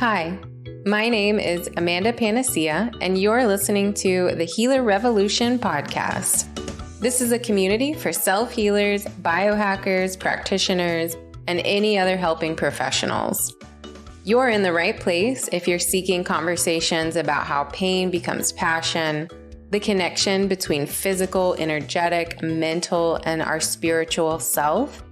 Hi, my name is Amanda Panacea, and you're listening to the Healer Revolution podcast. This is a community for self-healers, biohackers, practitioners, and any other helping professionals. You're in the right place if you're seeking conversations about how pain becomes passion, the connection between physical, energetic, mental, and our spiritual self,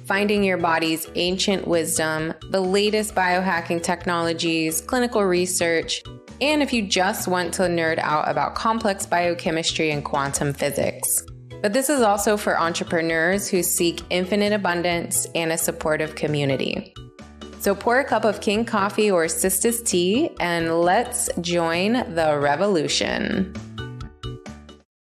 finding your body's ancient wisdom, the latest biohacking technologies, clinical research, and if you just want to nerd out about complex biochemistry and quantum physics. But this is also for entrepreneurs who seek infinite abundance and a supportive community. So pour a cup of King coffee or Sisters tea and let's join the revolution.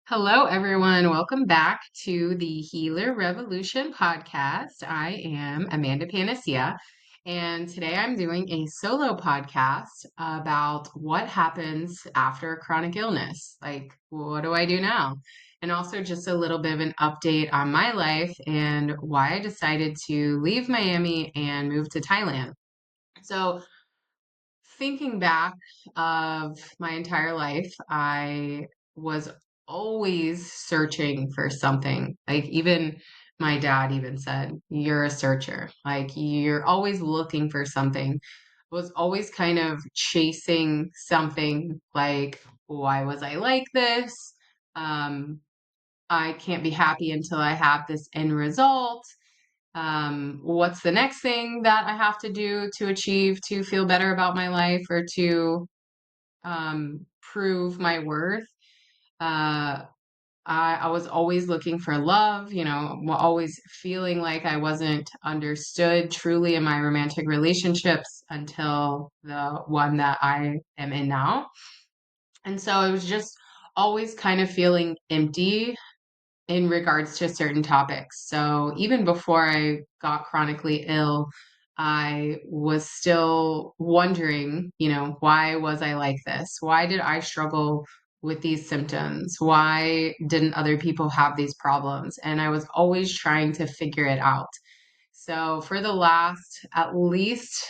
Hello, everyone. Welcome back to the Healer Revolution podcast. I am Amanda Panacea, and today I'm doing a solo podcast about what happens after a chronic illness. Like, what do I do now? And also just a little bit of an update on my life and why I decided to leave Miami and move to Thailand. So, thinking back of my entire life, I was always searching for something. Like even my dad even said, "You're a searcher. Like you're always looking for something." Was always kind of chasing something like, why was I like this? I can't be happy until I have this end result. What's the next thing that I have to do to achieve to feel better about my life or to prove my worth? Uh, I was always looking for love, always feeling like I wasn't understood truly in my romantic relationships until the one that I am in now. And so it was just always kind of feeling empty in regards to certain topics. So even before I got chronically ill, I was still wondering, why was I like this? Why did I struggle with these symptoms? Why didn't other people have these problems? And I was always trying to figure it out. So for the last at least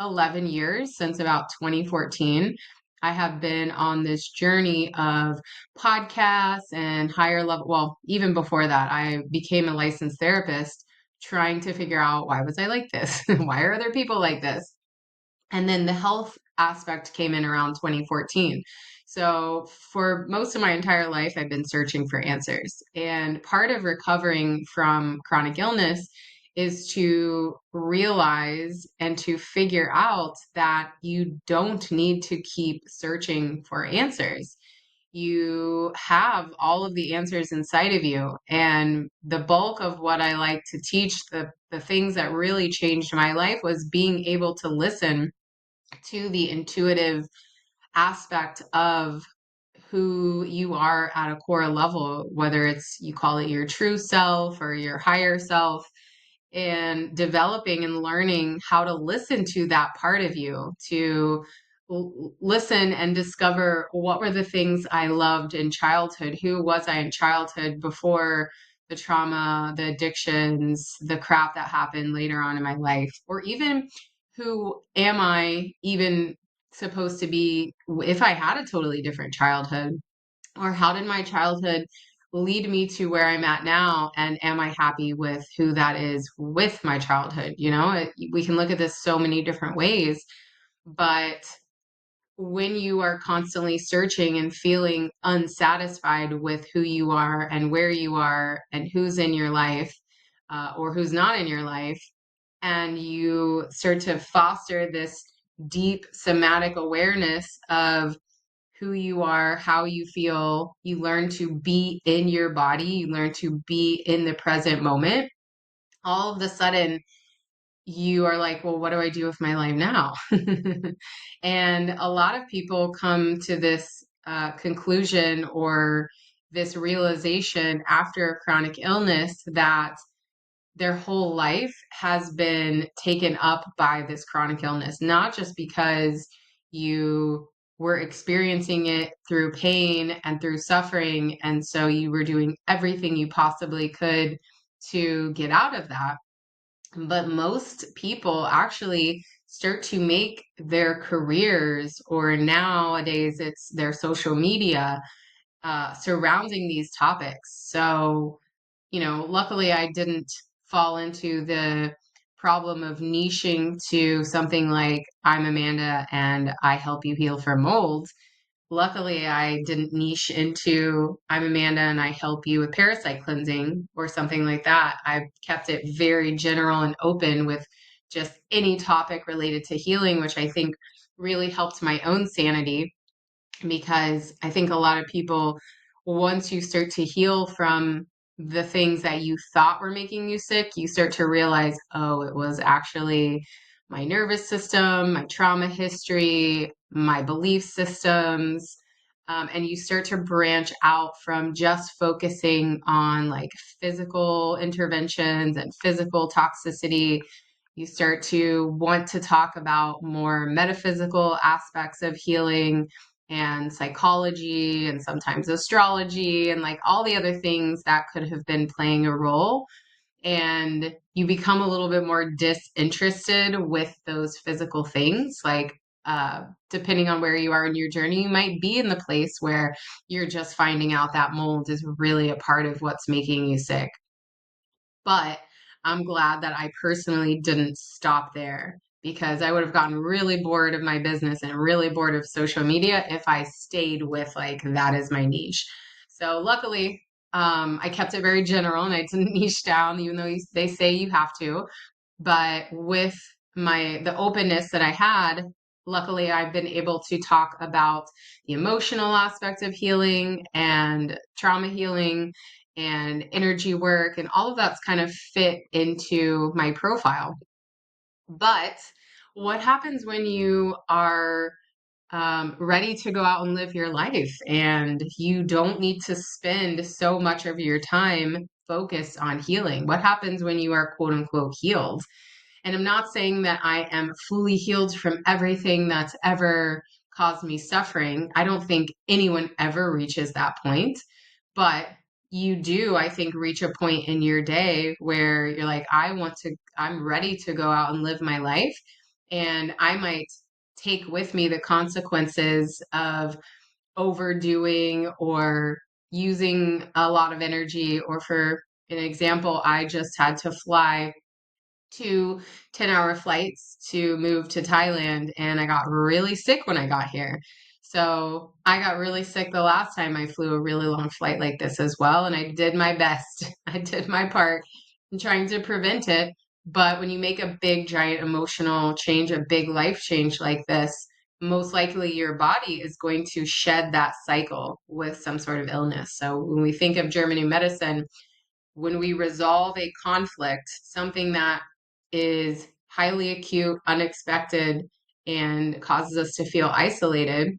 11 years, since about 2014, I have been on this journey of podcasts and higher level. Well, even before that, I became a licensed therapist trying to figure out, why was I like this? Why are other people like this? And then the health aspect came in around 2014. So for most of my entire life, I've been searching for answers. And part of recovering from chronic illness is to realize and to figure out that you don't need to keep searching for answers. You have all of the answers inside of you. And the bulk of what I like to teach, the things that really changed my life, was being able to listen to the intuitive aspect of who you are at a core level, whether it's you call it your true self or your higher self, and developing and learning how to listen to that part of you, to listen and discover what were the things I loved in childhood. Who was I in childhood before the trauma, the addictions, the crap that happened later on in my life? Or even who am I even supposed to be if I had a totally different childhood? Or how did my childhood lead me to where I'm at now? And am I happy with who that is with my childhood? We can look at this so many different ways, but when you are constantly searching and feeling unsatisfied with who you are and where you are and who's in your life, or who's not in your life, and you start to foster this deep somatic awareness of who you are, how you feel, you learn to be in your body, you learn to be in the present moment. All of a sudden, you are like, well, what do I do with my life now? And a lot of people come to this conclusion or this realization after a chronic illness that their whole life has been taken up by this chronic illness, not just because you were experiencing it through pain and through suffering, and so you were doing everything you possibly could to get out of that. But most people actually start to make their careers, or nowadays it's their social media, surrounding these topics. So, luckily I didn't fall into the problem of niching to something like I'm Amanda and I help you heal from mold. Luckily, I didn't niche into I'm Amanda and I help you with parasite cleansing or something like that. I kept it very general and open with just any topic related to healing, which I think really helped my own sanity, because I think a lot of people, once you start to heal from the things that you thought were making you sick, you start to realize, oh, it was actually my nervous system, my trauma history, my belief systems. And you start to branch out from just focusing on like physical interventions and physical toxicity. You start to want to talk about more metaphysical aspects of healing and psychology and sometimes astrology and like all the other things that could have been playing a role. And you become a little bit more disinterested with those physical things. Like, depending on where you are in your journey, you might be in the place where you're just finding out that mold is really a part of what's making you sick. But I'm glad that I personally didn't stop there, because I would have gotten really bored of my business and really bored of social media if I stayed with like that is my niche. So luckily, I kept it very general and I didn't niche down, even though they say you have to. But with the openness that I had, luckily I've been able to talk about the emotional aspect of healing and trauma healing and energy work, and all of that's kind of fit into my profile. But what happens when you are ready to go out and live your life and you don't need to spend so much of your time focused on healing? What happens when you are quote unquote healed? And I'm not saying that I am fully healed from everything that's ever caused me suffering. I don't think anyone ever reaches that point. But you do, I think, reach a point in your day where you're like, I'm ready to go out and live my life. And I might take with me the consequences of overdoing or using a lot of energy. Or for an example, I just had to fly 2 10-hour flights to move to Thailand, and I got really sick when I got here. So I got really sick the last time I flew a really long flight like this as well, and I did my best. I did my part in trying to prevent it. But when you make a big, giant emotional change, a big life change like this, most likely your body is going to shed that cycle with some sort of illness. So when we think of German medicine, when we resolve a conflict, something that is highly acute, unexpected, and causes us to feel isolated,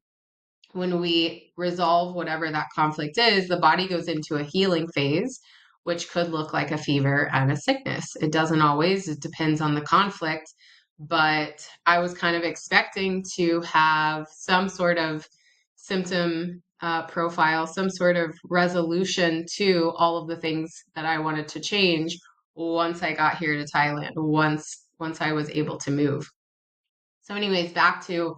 when we resolve whatever that conflict is, the body goes into a healing phase, which could look like a fever and a sickness. It doesn't always, it depends on the conflict. But I was kind of expecting to have some sort of symptom profile, some sort of resolution to all of the things that I wanted to change once I got here to Thailand, once I was able to move. So anyways, back to,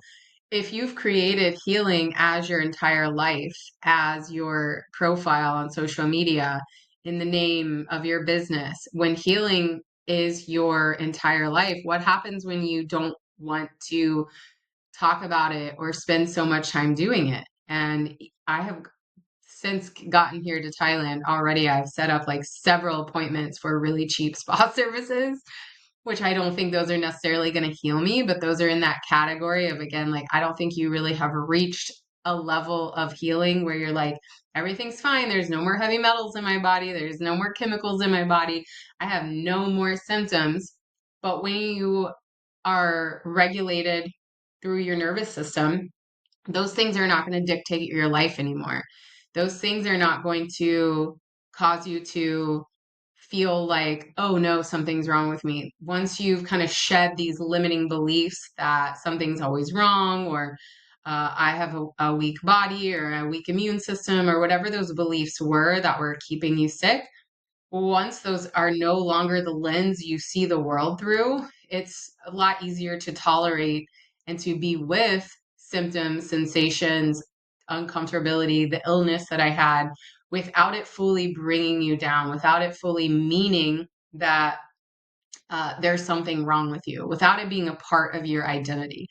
if you've created healing as your entire life, as your profile on social media, in the name of your business, when healing is your entire life, what happens when you don't want to talk about it or spend so much time doing it? And I have since gotten here to Thailand already, I've set up like several appointments for really cheap spa services, which I don't think those are necessarily going to heal me, but those are in that category of, again, like, I don't think you really have reached a level of healing where you're like, everything's fine. There's no more heavy metals in my body. There's no more chemicals in my body. I have no more symptoms. But when you are regulated through your nervous system, those things are not going to dictate your life anymore. Those things are not going to cause you to feel like, oh no, something's wrong with me. Once you've kind of shed these limiting beliefs that something's always wrong, or I have a weak body or a weak immune system, or whatever those beliefs were that were keeping you sick, once those are no longer the lens you see the world through, it's a lot easier to tolerate and to be with symptoms, sensations, uncomfortability, the illness that I had without it fully bringing you down, without it fully meaning that there's something wrong with you, without it being a part of your identity.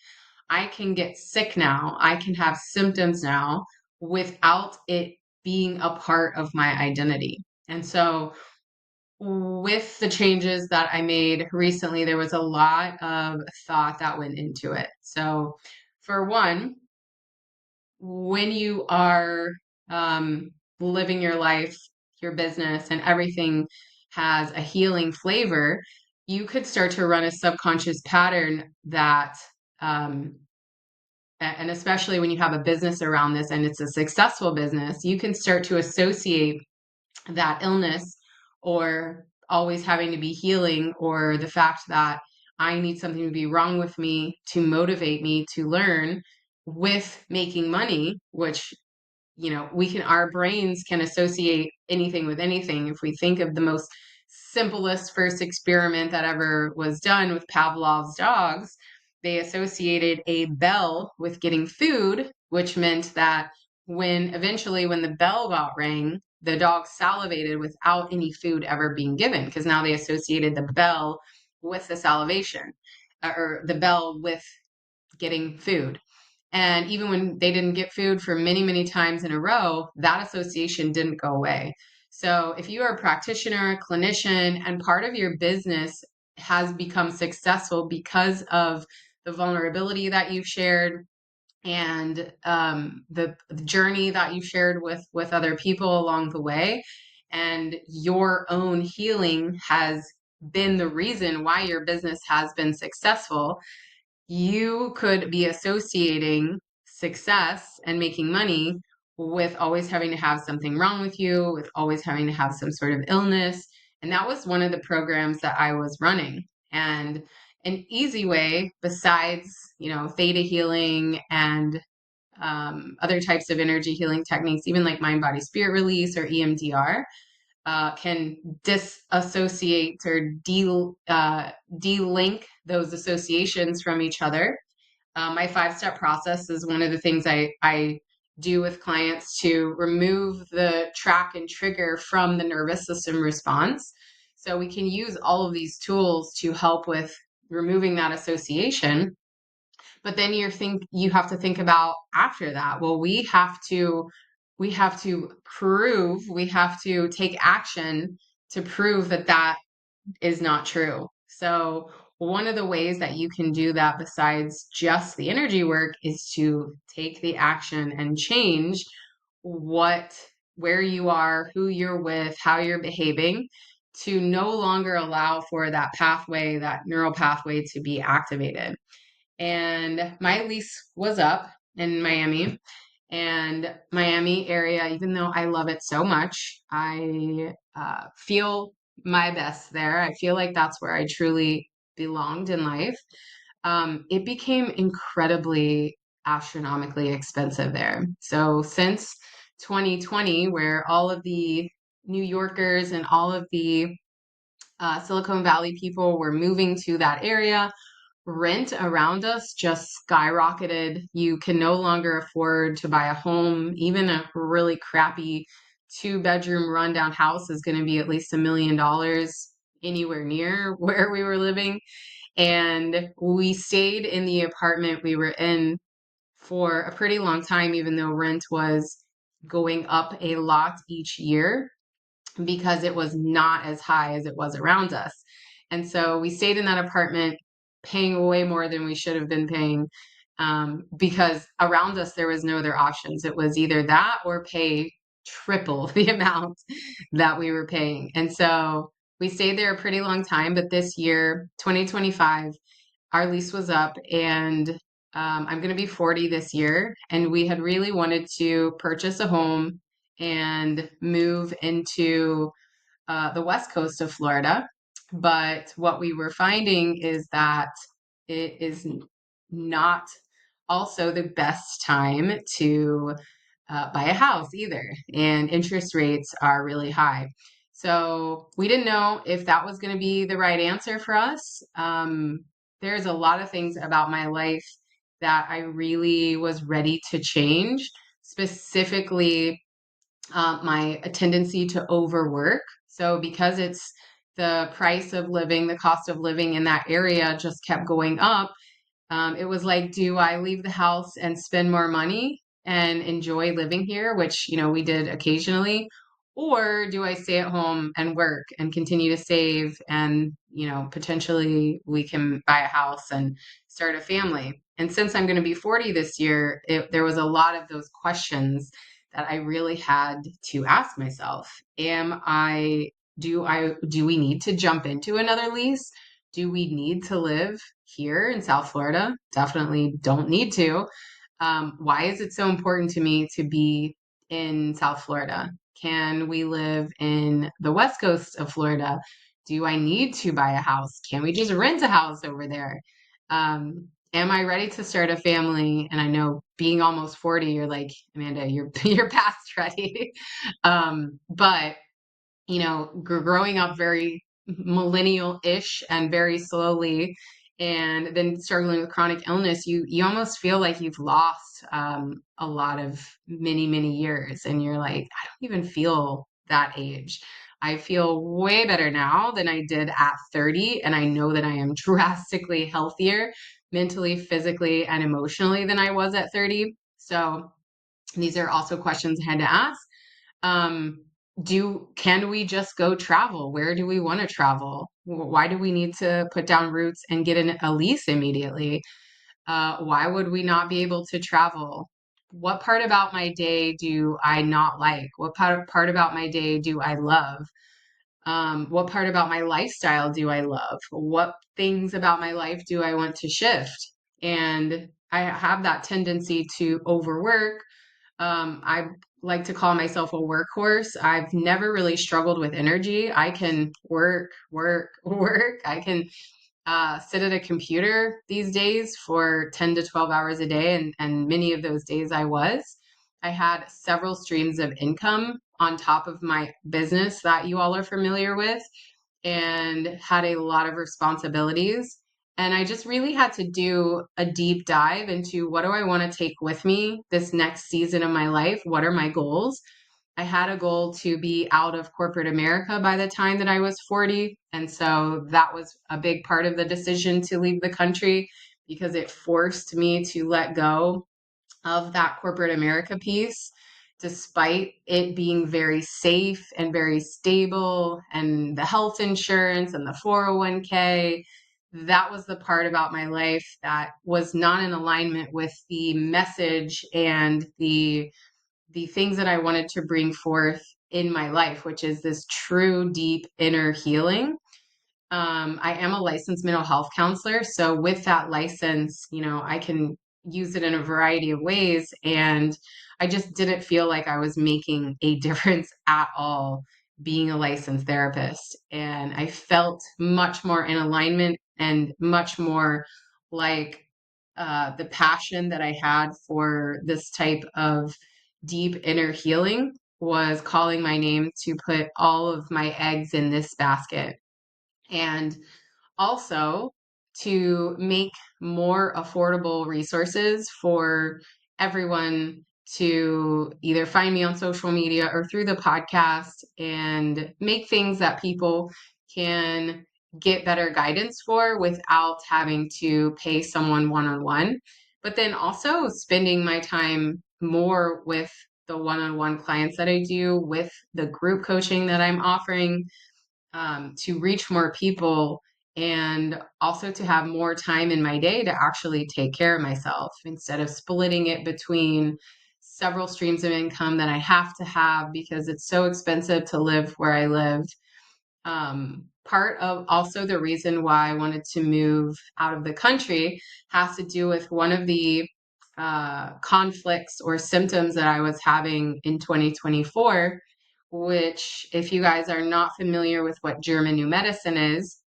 I can get sick now, I can have symptoms now without it being a part of my identity. And so, with the changes that I made recently, there was a lot of thought that went into it. So, for one, when you are um, living your life, your business, and everything has a healing flavor, you could start to run a subconscious pattern that, um, and especially when you have a business around this and it's a successful business, you can start to associate that illness or always having to be healing or the fact that I need something to be wrong with me to motivate me to learn with making money, which our brains can associate anything with anything. If we think of the most simplest first experiment that ever was done with Pavlov's dogs, they associated a bell with getting food, which meant that when the bell got rang, the dog salivated without any food ever being given, because now they associated the bell with the salivation, or the bell with getting food. And even when they didn't get food for many, many times in a row, that association didn't go away. So if you are a practitioner, clinician, and part of your business has become successful because of the vulnerability that you've shared and the journey that you've shared with other people along the way, and your own healing has been the reason why your business has been successful, you could be associating success and making money with always having to have something wrong with you, with always having to have some sort of illness. And that was one of the programs that I was running. And an easy way, besides, theta healing and other types of energy healing techniques, even like mind, body, spirit release or EMDR, can disassociate or de-link those associations from each other. My 5-step process is one of the things I do with clients to remove the track and trigger from the nervous system response. So we can use all of these tools to help with removing that association. But then you have to think about after that. Well, we have to take action to prove that that is not true. So one of the ways that you can do that besides just the energy work is to take the action and change where you are, who you're with, how you're behaving, to no longer allow for that neural pathway to be activated. And my lease was up in Miami, and Miami area, even though I love it so much, I feel my best there. I feel like that's where I truly belonged in life. It became incredibly astronomically expensive there. So since 2020, where all of the New Yorkers and all of the Silicon Valley people were moving to that area, rent around us just skyrocketed. You can no longer afford to buy a home. Even a really crappy 2-bedroom rundown house is going to be at least $1 million anywhere near where we were living. And we stayed in the apartment we were in for a pretty long time, even though rent was going up a lot each year, because it was not as high as it was around us. And so we stayed in that apartment paying way more than we should have been paying, because around us there was no other options. It was either that or pay triple the amount that we were paying. And so we stayed there a pretty long time. But this year, 2025, our lease was up, and I'm going to be 40 this year. And we had really wanted to purchase a home and move into the west coast of Florida. But what we were finding is that it is not also the best time to buy a house either. And interest rates are really high. So we didn't know if that was going to be the right answer for us. there's a lot of things about my life that I really was ready to change, specifically my tendency to overwork. So because it's the price of living, the cost of living in that area just kept going up, it was like, do I leave the house and spend more money and enjoy living here, which, we did occasionally, or do I stay at home and work and continue to save and, potentially we can buy a house and start a family. And since I'm going to be 40 this year, there was a lot of those questions that I really had to ask myself. Do we need to jump into another lease? Do we need to live here in South Florida? Definitely don't need to. Why is it so important to me to be in South Florida? Can we live in the West Coast of Florida? Do I need to buy a house? Can we just rent a house over there? Am I ready to start a family? And I know being almost 40, you're like, Amanda, you're past ready. But growing up very millennial-ish and very slowly, and then struggling with chronic illness, you almost feel like you've lost a lot of many years, and you're like, I don't even feel that age. I feel way better now than I did at 30, and I know that I am drastically healthier mentally, physically, and emotionally than I was at 30. So these are also questions I had to ask. um can we just go travel? Where do we want to travel? Why do we need to put down roots and get a lease immediately? Why would we not be able to travel? What part about my day do I not like? What part about my day do I love? What part about my lifestyle do I love? What things about my life do I want to shift? And I have that tendency to overwork. I like to call myself a workhorse. I've never really struggled with energy. I can work, work. I can sit at a computer these days for 10 to 12 hours a day. And many of those days I had several streams of income on top of my business that you all are familiar with, and had a lot of responsibilities. And I just really had to do a deep dive into, what do I want to take with me this next season of my life? What are my goals? I had a goal to be out of corporate America by the time that I was 40. And so that was a big part of the decision to leave the country, because it forced me to let go of that corporate America piece, despite it being very safe and very stable, and the health insurance and the 401k. That was the part about my life that was not in alignment with the message and the things that I wanted to bring forth in my life, which is this true, deep inner healing. I am a licensed mental health counselor. So with that license, I can use it in a variety of ways. And I just didn't feel like I was making a difference at all being a licensed therapist. And I felt much more in alignment and much more like the passion that I had for this type of deep inner healing was calling my name to put all of my eggs in this basket. And also to make more affordable resources for everyone to either find me on social media or through the podcast, and make things that people can get better guidance for without having to pay someone one-on-one. But then also spending my time more with the one-on-one clients that I do, with the group coaching that I'm offering, to reach more people, and also to have more time in my day to actually take care of myself, instead of splitting it between several streams of income that I have to have because it's so expensive to live where I live. Part of also the reason why I wanted to move out of the country has to do with one of the conflicts or symptoms that I was having in 2024, which, if you guys are not familiar with what German New Medicine is,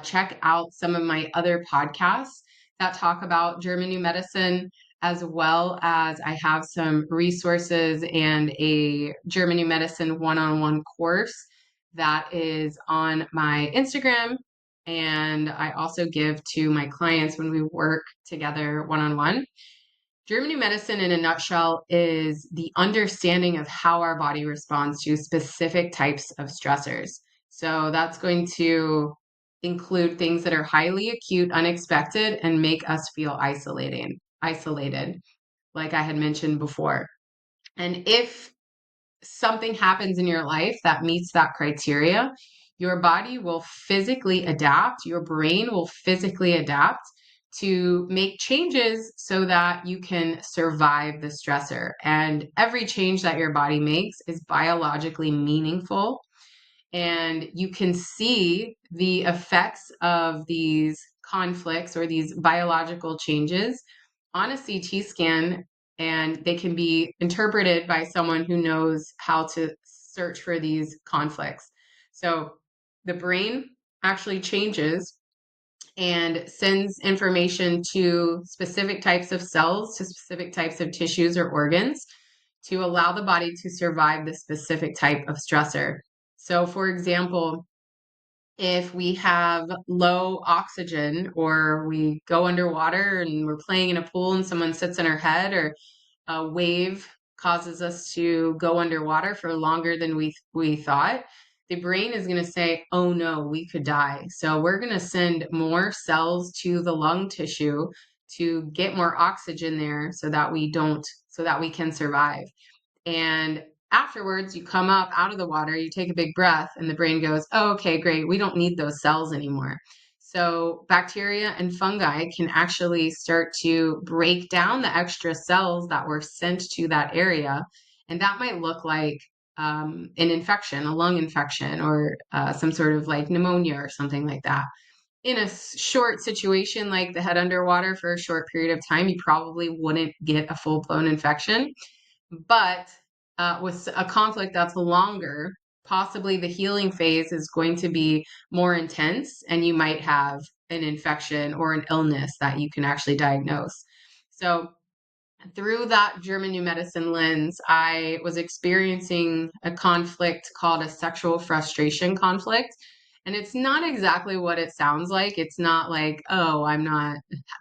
check out some of my other podcasts that talk about German New Medicine, as well as I have some resources and a German New Medicine one-on-one course that is on my Instagram and I also give to my clients when we work together one-on-one. German New Medicine, in a nutshell, is the understanding of how our body responds to specific types of stressors. So that's going to include things that are highly acute, unexpected, and make us feel isolated, like I had mentioned before. And if something happens in your life that meets that criteria, your body will physically adapt, your brain will physically adapt to make changes so that you can survive the stressor. And every change that your body makes is biologically meaningful, and you can see the effects of these conflicts or these biological changes on a CT scan, and they can be interpreted by someone who knows how to search for these conflicts. So the brain actually changes and sends information to specific types of cells, to specific types of tissues or organs, to allow the body to survive the specific type of stressor. So, for example, if we have low oxygen, or we go underwater and we're playing in a pool and someone sits on our head, or a wave causes us to go underwater for longer than we thought, the brain is going to say, "Oh no, we could die." So we're going to send more cells to the lung tissue to get more oxygen there so that we can survive. And afterwards, you come up out of the water, you take a big breath, and the brain goes, "Oh, okay, great. We don't need those cells anymore." So bacteria and fungi can actually start to break down the extra cells that were sent to that area. And that might look like an infection, a lung infection, or some sort of like pneumonia or something like that. In a short situation like the head underwater for a short period of time, you probably wouldn't get a full blown infection. But with a conflict that's longer, possibly the healing phase is going to be more intense, and you might have an infection or an illness that you can actually diagnose. So, through that German New Medicine lens, I was experiencing a conflict called a sexual frustration conflict. And it's not exactly what it sounds like. It's not like, oh, I'm not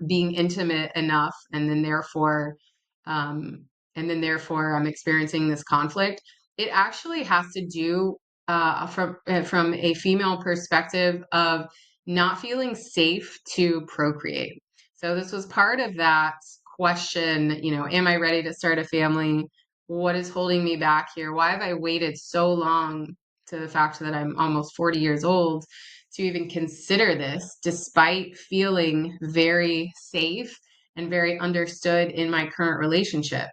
being intimate enough, um, and then therefore I'm experiencing this conflict. It actually has to do from a female perspective of not feeling safe to procreate. So this was part of that question, am I ready to start a family? What is holding me back here? Why have I waited so long, to the fact that I'm almost 40 years old, to even consider this, despite feeling very safe and very understood in my current relationship?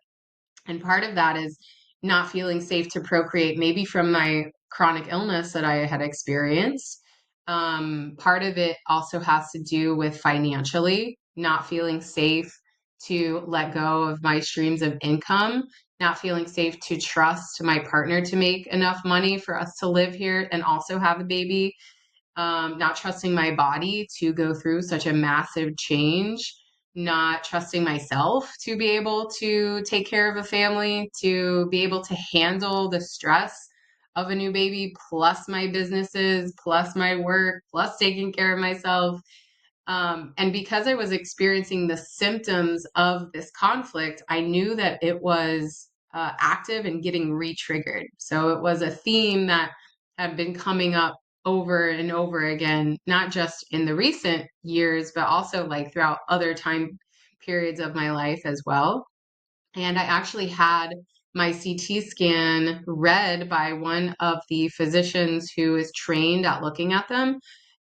And part of that is not feeling safe to procreate, maybe from my chronic illness that I had experienced. Part of it also has to do with financially not feeling safe to let go of my streams of income, not feeling safe to trust my partner to make enough money for us to live here and also have a baby, not trusting my body to go through such a massive change, not trusting myself to be able to take care of a family, to be able to handle the stress of a new baby, plus my businesses, plus my work, plus taking care of myself. And because I was experiencing the symptoms of this conflict, I knew that it was active and getting re-triggered. So it was a theme that had been coming up over and over again, not just in the recent years, but also like throughout other time periods of my life as well. And I actually had my CT scan read by one of the physicians who is trained at looking at them.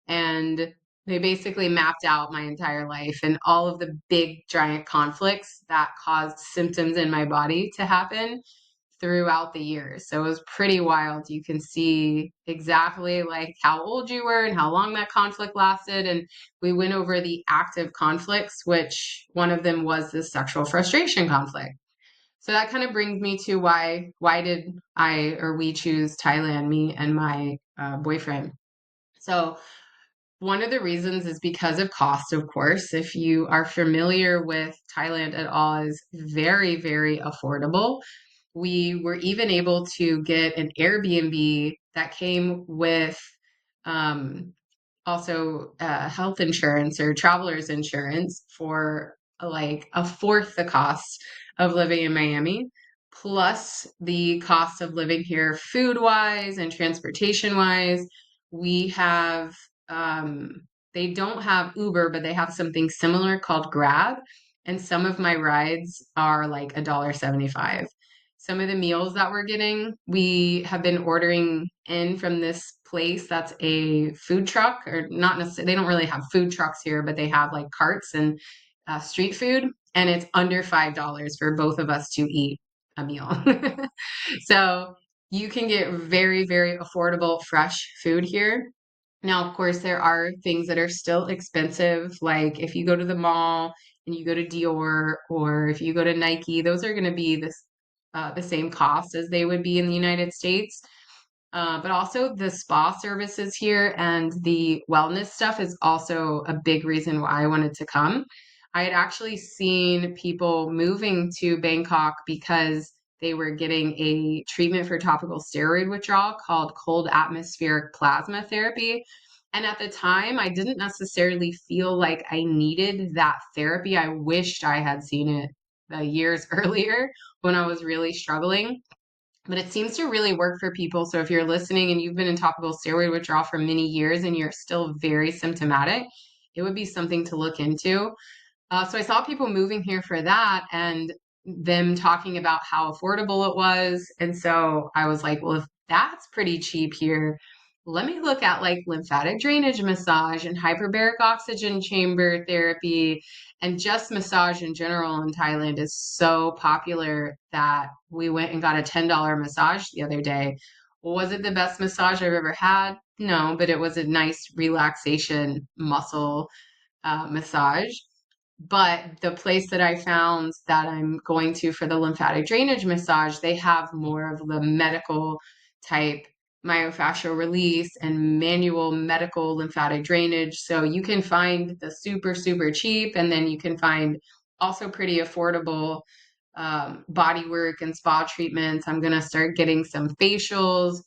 And they basically mapped out my entire life and all of the big giant conflicts that caused symptoms in my body to happen throughout the years. So it was pretty wild. You can see exactly like how old you were and how long that conflict lasted. And we went over the active conflicts, which one of them was the sexual frustration conflict. So that kind of brings me to why did we choose Thailand, me and my boyfriend. So one of the reasons is because of cost, of course. If you are familiar with Thailand at all, is very, very affordable. We were even able to get an Airbnb that came with um, also health insurance or traveler's insurance for like a fourth the cost of living in Miami, plus the cost of living here food wise and transportation wise. We have, um, they don't have Uber, but they have something similar called Grab. And some of my rides are like $1.75. Some of the meals that we're getting, we have been ordering in from this place that's a food truck, or not necessarily, they don't really have food trucks here, but they have like carts and street food, and it's under $5 for both of us to eat a meal. So you can get very, very affordable, fresh food here. Now, of course, there are things that are still expensive, like if you go to the mall and you go to Dior, or if you go to Nike, those are going to be the same cost as they would be in the United States. But also the spa services here and the wellness stuff is also a big reason why I wanted to come. I had actually seen people moving to Bangkok because they were getting a treatment for topical steroid withdrawal called cold atmospheric plasma therapy. And at the time, I didn't necessarily feel like I needed that therapy. I wished I had seen it years earlier when I was really struggling, but it seems to really work for people. So if you're listening and you've been in topical steroid withdrawal for many years and you're still very symptomatic, it would be something to look into. So I saw people moving here for that and them talking about how affordable it was. And so I was like, well, if that's pretty cheap here, let me look at like lymphatic drainage massage and hyperbaric oxygen chamber therapy, and just massage in general in Thailand is so popular that we went and got a $10 massage the other day. Was it the best massage I've ever had? No, but it was a nice relaxation muscle massage. But the place that I found that I'm going to for the lymphatic drainage massage, they have more of the medical type myofascial release and manual medical lymphatic drainage. So you can find the super, super cheap, and then you can find also pretty affordable body work and spa treatments. I'm going to start getting some facials,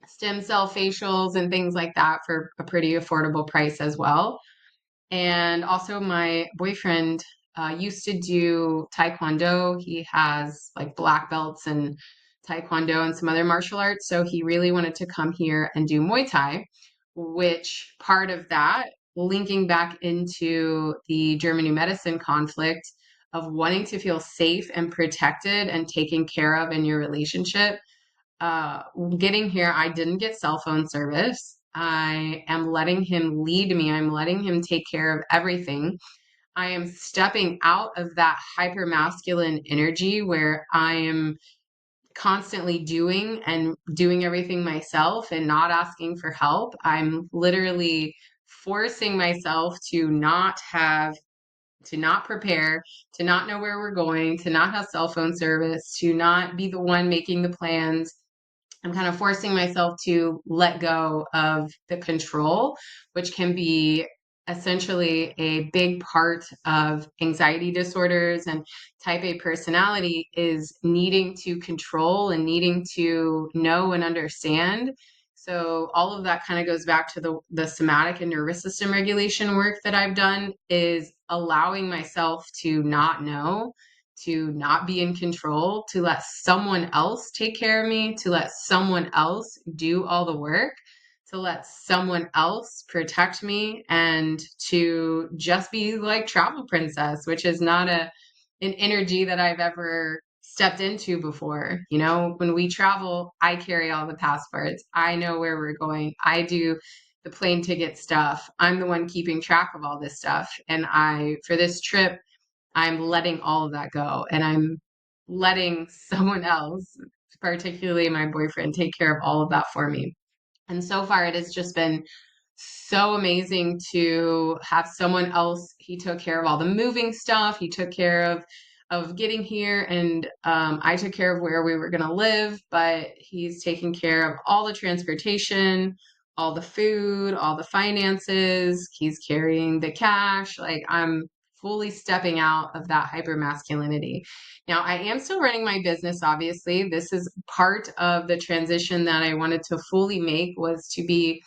stem cell facials, and things like that for a pretty affordable price as well. And also, my boyfriend used to do Taekwondo. He has like black belts in Taekwondo and some other martial arts. So he really wanted to come here and do Muay Thai, which part of that, linking back into the German New Medicine conflict of wanting to feel safe and protected and taken care of in your relationship. uh, Getting here, I didn't get cell phone service. I am letting him lead me. I'm letting him take care of everything. I am stepping out of that hyper masculine energy where I am constantly doing everything myself and not asking for help. I'm literally forcing myself to not prepare, to not know where we're going, to not have cell phone service, to not be the one making the plans. I'm kind of forcing myself to let go of the control, which can be essentially a big part of anxiety disorders and type A personality, is needing to control and needing to know and understand. So all of that kind of goes back to the somatic and nervous system regulation work that I've done, is allowing myself to not know, to not be in control, to let someone else take care of me, to let someone else do all the work, to let someone else protect me, and to just be like travel princess, which is not an energy that I've ever stepped into before. You know, when we travel, I carry all the passports. I know where we're going. I do the plane ticket stuff. I'm the one keeping track of all this stuff. And for this trip, I'm letting all of that go, and I'm letting someone else, particularly my boyfriend, take care of all of that for me. And so far, it has just been so amazing to have someone else. He took care of all the moving stuff. He took care of getting here, and I took care of where we were going to live. But he's taking care of all the transportation, all the food, all the finances. He's carrying the cash. Like, I'm fully stepping out of that hyper masculinity. Now, I am still running my business, obviously. This is part of the transition that I wanted to fully make, was to be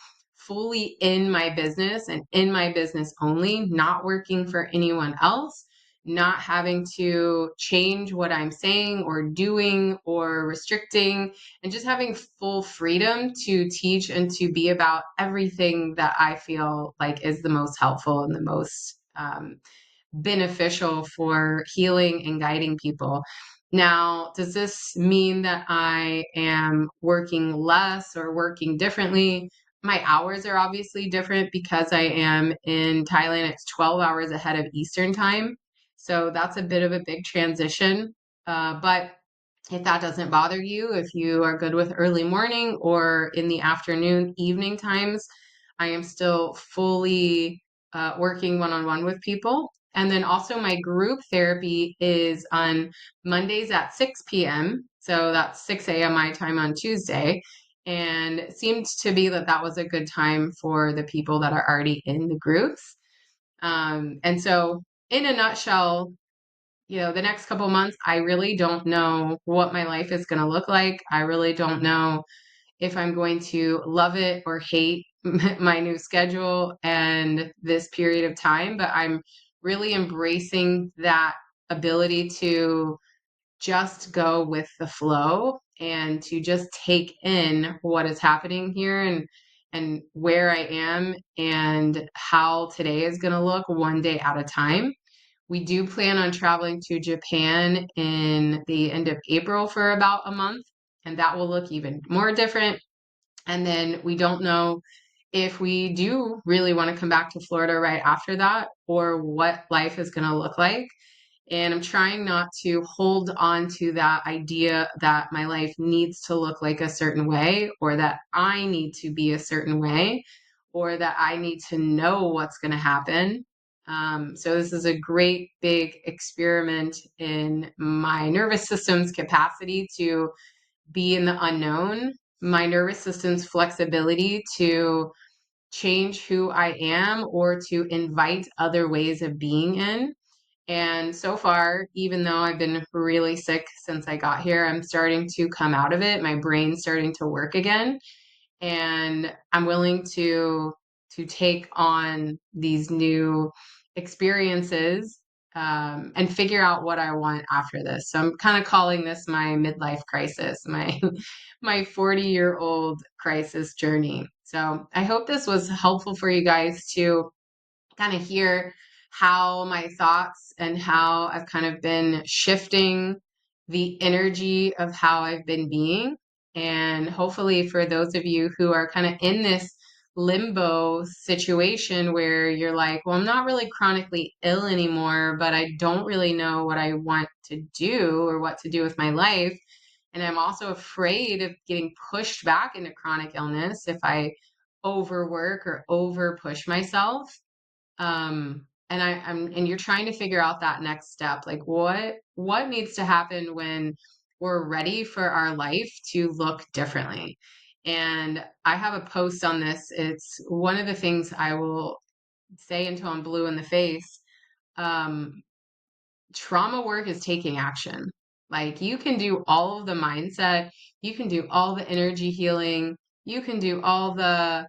fully in my business and in my business only, not working for anyone else, not having to change what I'm saying or doing or restricting, and just having full freedom to teach and to be about everything that I feel like is the most helpful and the most beneficial for healing and guiding people. Now, does this mean that I am working less or working differently? My hours are obviously different because I am in Thailand. It's 12 hours ahead of Eastern time. So that's a bit of a big transition. But if that doesn't bother you, if you are good with early morning or in the afternoon, evening times, I am still fully working one-on-one with people. And then also my group therapy is on Mondays at 6 p.m. So that's 6 a.m. my time on Tuesday. And it seemed to be that that was a good time for the people that are already in the groups. And so in a nutshell, the next couple months, I really don't know what my life is going to look like. I really don't know if I'm going to love it or hate my new schedule and this period of time, but I'm really embracing that ability to just go with the flow and to just take in what is happening here and where I am and how today is going to look one day at a time. We do plan on traveling to Japan in the end of April for about a month, and that will look even more different. And then we don't know if we do really want to come back to Florida right after that or what life is going to look like. And I'm trying not to hold on to that idea that my life needs to look like a certain way or that I need to be a certain way or that I need to know what's going to happen. So this is a great big experiment in my nervous system's capacity to be in the unknown, my nervous system's flexibility to change who I am or to invite other ways of being in. And so far, even though I've been really sick since I got here, I'm starting to come out of it. My brain's starting to work again, and I'm willing to take on these new experiences and figure out what I want after this. So I'm kind of calling this my midlife crisis, my my 40-year-old crisis journey. So I hope this was helpful for you guys to kind of hear how my thoughts and how I've kind of been shifting the energy of how I've been being. And hopefully, for those of you who are kind of in this limbo situation where you're like, well, I'm not really chronically ill anymore, but I don't really know what I want to do or what to do with my life. And I'm also afraid of getting pushed back into chronic illness if I overwork or over push myself. And you're trying to figure out that next step, like what needs to happen when we're ready for our life to look differently. And I have a post on this. It's one of the things I will say until I'm blue in the face. Um, Trauma work is taking action. Like you can do all of the mindset, you can do all the energy healing, you can do all the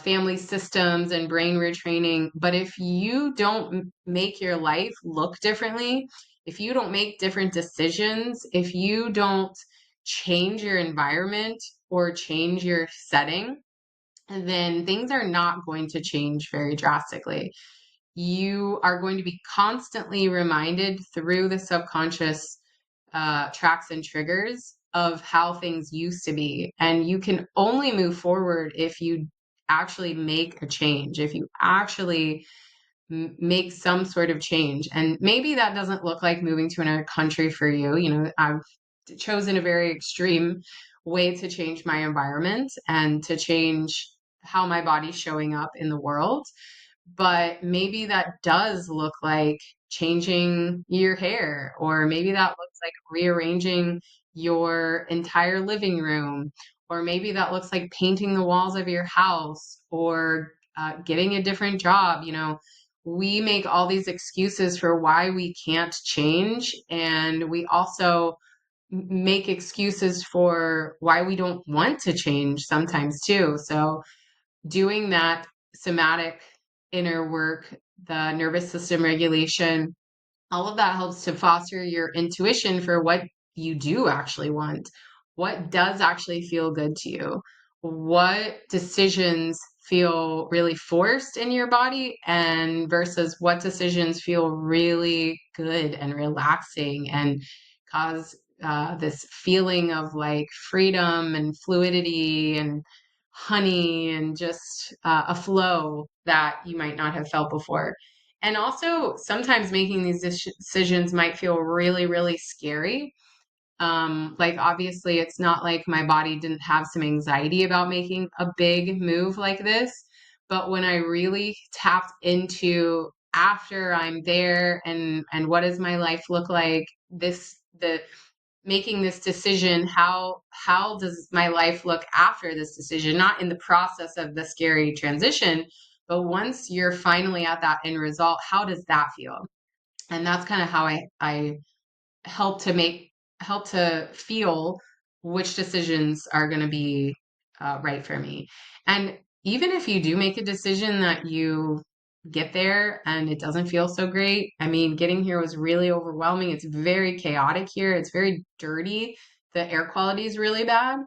family systems and brain retraining. But if you don't make your life look differently, if you don't make different decisions, if you don't change your environment or change your setting, then things are not going to change very drastically. You are going to be constantly reminded through the subconscious tracks and triggers of how things used to be. And you can only move forward if you actually make a change, if you actually make some sort of change. And maybe that doesn't look like moving to another country for you. I've chosen a very extreme way to change my environment and to change how my body's showing up in the world. But maybe that does look like changing your hair, or maybe that looks like rearranging your entire living room, or maybe that looks like painting the walls of your house, or getting a different job. We make all these excuses for why we can't change, and we also make excuses for why we don't want to change sometimes too. So doing that somatic inner work, the nervous system regulation, all of that helps to foster your intuition for what you do actually want. What does actually feel good to you? What decisions feel really forced in your body and versus what decisions feel really good and relaxing and cause this feeling of like freedom and fluidity and honey and just a flow that you might not have felt before. And also, sometimes making these decisions might feel really, really scary. Like, obviously, it's not like my body didn't have some anxiety about making a big move like this. But when I really tapped into after I'm there and what does my life look like, the making this decision, how does my life look after this decision, not in the process of the scary transition, but once you're finally at that end result, how does that feel? And that's kind of how I help to make help to feel which decisions are going to be right for me. And even if you do make a decision that you get there and it doesn't feel so great, I mean, getting here was really overwhelming. It's very chaotic here. It's very dirty. The air quality is really bad.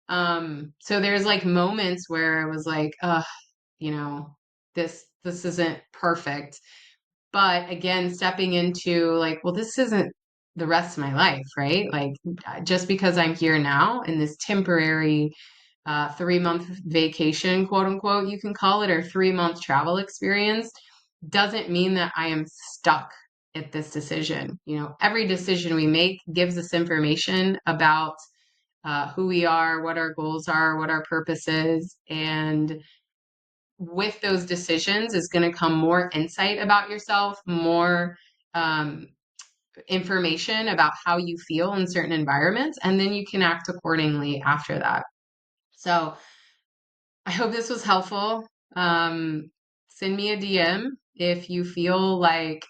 So there's like moments where I was like, you know, this isn't perfect. But again, stepping into like, well, this isn't the rest of my life, right? Like, just because I'm here now in this temporary 3 month vacation, quote unquote, you can call it, or 3 month travel experience, doesn't mean that I am stuck at this decision. You know, every decision we make gives us information about who we are, what our goals are, what our purpose is, and with those decisions is going to come more insight about yourself, more um, information about how you feel in certain environments, and then you can act accordingly after that. So I hope this was helpful. Send me a DM if you feel like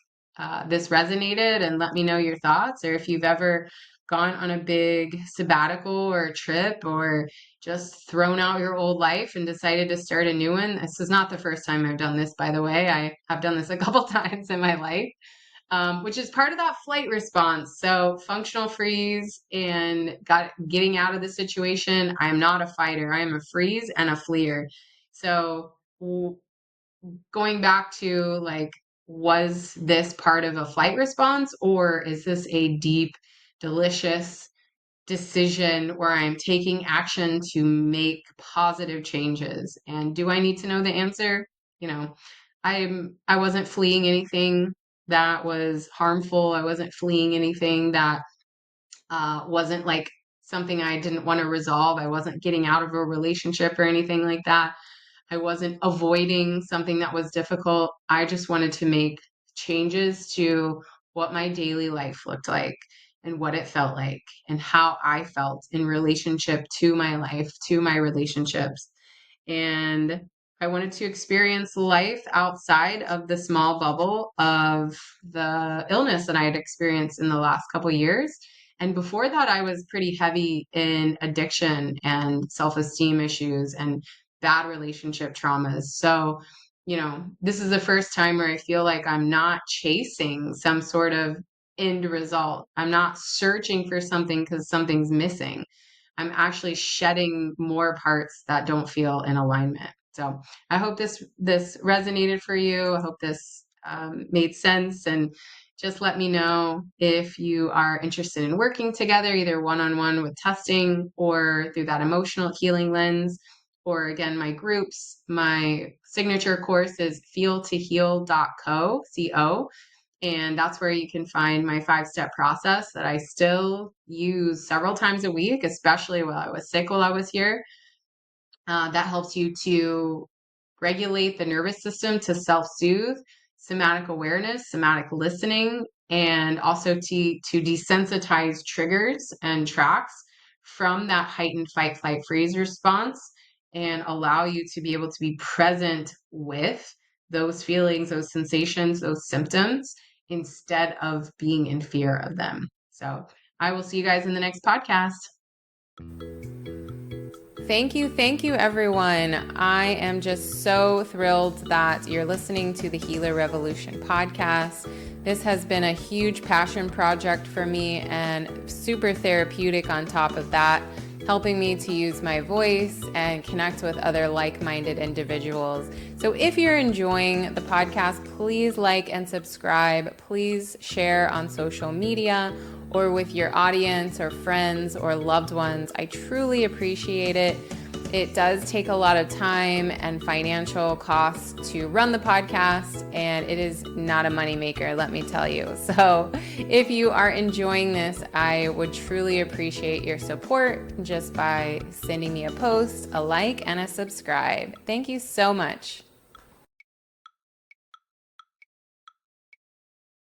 this resonated and let me know your thoughts, or if you've ever gone on a big sabbatical or a trip or just thrown out your old life and decided to start a new one. This is not the first time I've done this, by the way. I have done this a couple times in my life. Which is part of that flight response. So functional freeze and getting out of the situation. I am not a fighter. I am a freeze and a fleer. So going back to like, was this part of a flight response or is this a deep, delicious decision where I'm taking action to make positive changes? And do I need to know the answer? You know, I wasn't fleeing anything that was harmful. I wasn't fleeing anything that wasn't like something I didn't want to resolve. I wasn't getting out of a relationship or anything like that. I wasn't avoiding something that was difficult. I just wanted to make changes to what my daily life looked like and what it felt like and how I felt in relationship to my life, to my relationships. And I wanted to experience life outside of the small bubble of the illness that I had experienced in the last couple years. And before that, I was pretty heavy in addiction and self-esteem issues and bad relationship traumas. So, this is the first time where I feel like I'm not chasing some sort of end result. I'm not searching for something because something's missing. I'm actually shedding more parts that don't feel in alignment. So I hope this resonated for you. I hope this made sense. And just let me know if you are interested in working together, either one-on-one with testing or through that emotional healing lens. Or again, my groups, my signature course is feeltoheal.co. And that's where you can find my 5-step process that I still use several times a week, especially while I was sick while I was here. That helps you to regulate the nervous system, to self-soothe, somatic awareness, somatic listening, and also to desensitize triggers and tracks from that heightened fight, flight, freeze response and allow you to be able to be present with those feelings, those sensations, those symptoms instead of being in fear of them. So I will see you guys in the next podcast. Thank you, everyone. I am just so thrilled that you're listening to the Healer Revolution podcast. This has been a huge passion project for me and super therapeutic on top of that, helping me to use my voice and connect with other like-minded individuals. So if you're enjoying the podcast, please like and subscribe. Please share on social media or with your audience or friends or loved ones. I truly appreciate it. It does take a lot of time and financial costs to run the podcast, and it is not a moneymaker, let me tell you. So if you are enjoying this, I would truly appreciate your support just by sending me a post, a like, and a subscribe. Thank you so much.